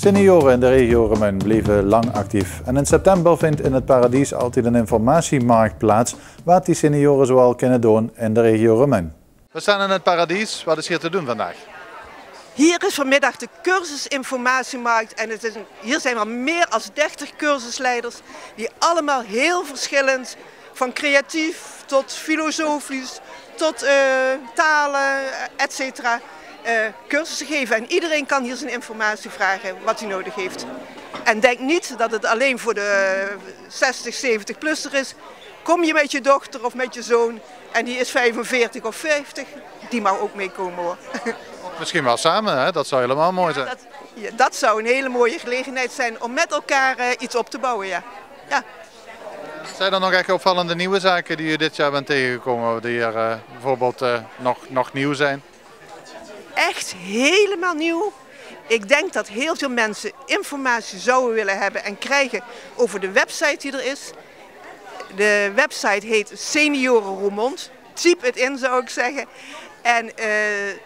Senioren in de regio Remun bleven lang actief. En in september vindt in het Paradies altijd een informatiemarkt plaats waar die senioren zoal kunnen doen in de regio Remun. We staan in het Paradies. Wat is hier te doen vandaag? Hier is vanmiddag de cursusinformatiemarkt en hier zijn al meer dan 30 cursusleiders die allemaal heel verschillend, van creatief tot filosofisch tot talen, etc. Cursussen geven. En iedereen kan hier zijn informatie vragen wat hij nodig heeft. En denk niet dat het alleen voor de 60, 70-plusser is. Kom je met je dochter of met je zoon en die is 45 of 50, die mag ook meekomen hoor. Misschien wel samen, hè? Dat zou helemaal mooi zijn. Dat zou een hele mooie gelegenheid zijn om met elkaar iets op te bouwen, ja. Zijn er nog echt opvallende nieuwe zaken die u dit jaar bent tegengekomen, die er bijvoorbeeld nog nieuw zijn? Echt helemaal nieuw. Ik denk dat heel veel mensen informatie zouden willen hebben en krijgen over de website die er is. De website heet Senioren Roermond. Typ het in, zou ik zeggen. En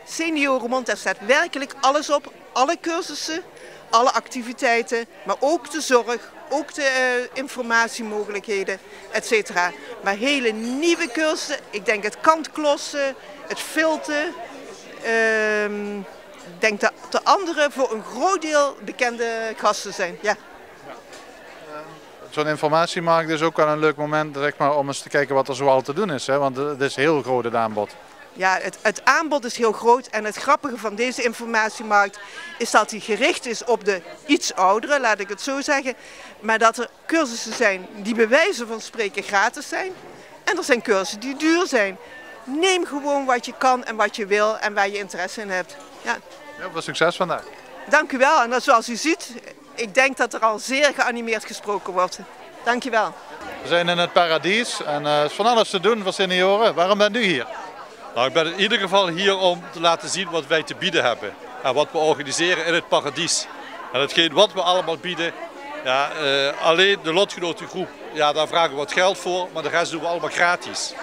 Senioren Roermond, daar staat werkelijk alles op. Alle cursussen, alle activiteiten, maar ook de zorg, ook de informatiemogelijkheden, etc. Maar hele nieuwe cursussen, ik denk het kantklossen, het filten. Ik denk dat de anderen voor een groot deel bekende gasten zijn. Ja. Zo'n informatiemarkt is ook wel een leuk moment, zeg maar, om eens te kijken wat er zoal te doen is. Hè? Want het is heel groot het aanbod. Ja, het aanbod is heel groot en het grappige van deze informatiemarkt is dat hij gericht is op de iets ouderen, laat ik het zo zeggen. Maar dat er cursussen zijn die bij wijze van spreken gratis zijn. En er zijn cursussen die duur zijn. Neem gewoon wat je kan en wat je wil en waar je interesse in hebt. Ja. Heel veel succes vandaag. Dank u wel. En zoals u ziet, ik denk dat er al zeer geanimeerd gesproken wordt. Dank je wel. We zijn in het Paradies en er is van alles te doen voor senioren. Waarom bent u hier? Nou, ik ben in ieder geval hier om te laten zien wat wij te bieden hebben. En wat we organiseren in het Paradies. En hetgeen wat we allemaal bieden, ja, alleen de lotgenotengroep, ja, daar vragen we wat geld voor, maar de rest doen we allemaal gratis.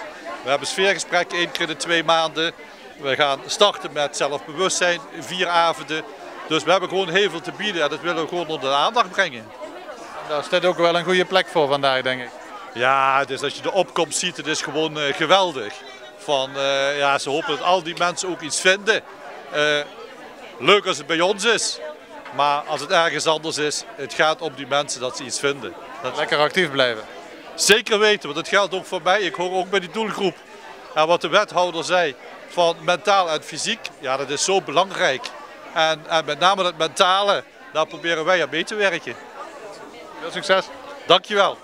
We hebben sfeergesprekken 1 keer in de 2 maanden. We gaan starten met zelfbewustzijn, 4 avonden. Dus we hebben gewoon heel veel te bieden en dat willen we gewoon onder de aandacht brengen. Daar is dit ook wel een goede plek voor vandaag, denk ik. Ja, dus als je de opkomst ziet, het is gewoon geweldig. Ja, ze hopen dat al die mensen ook iets vinden. Leuk als het bij ons is, maar als het ergens anders is, het gaat om die mensen dat ze iets vinden. Lekker actief blijven. Zeker weten, want het geldt ook voor mij. Ik hoor ook bij die doelgroep. En wat de wethouder zei van mentaal en fysiek, ja, dat is zo belangrijk. En met name het mentale, daar proberen wij aan mee te werken. Veel succes. Dankjewel.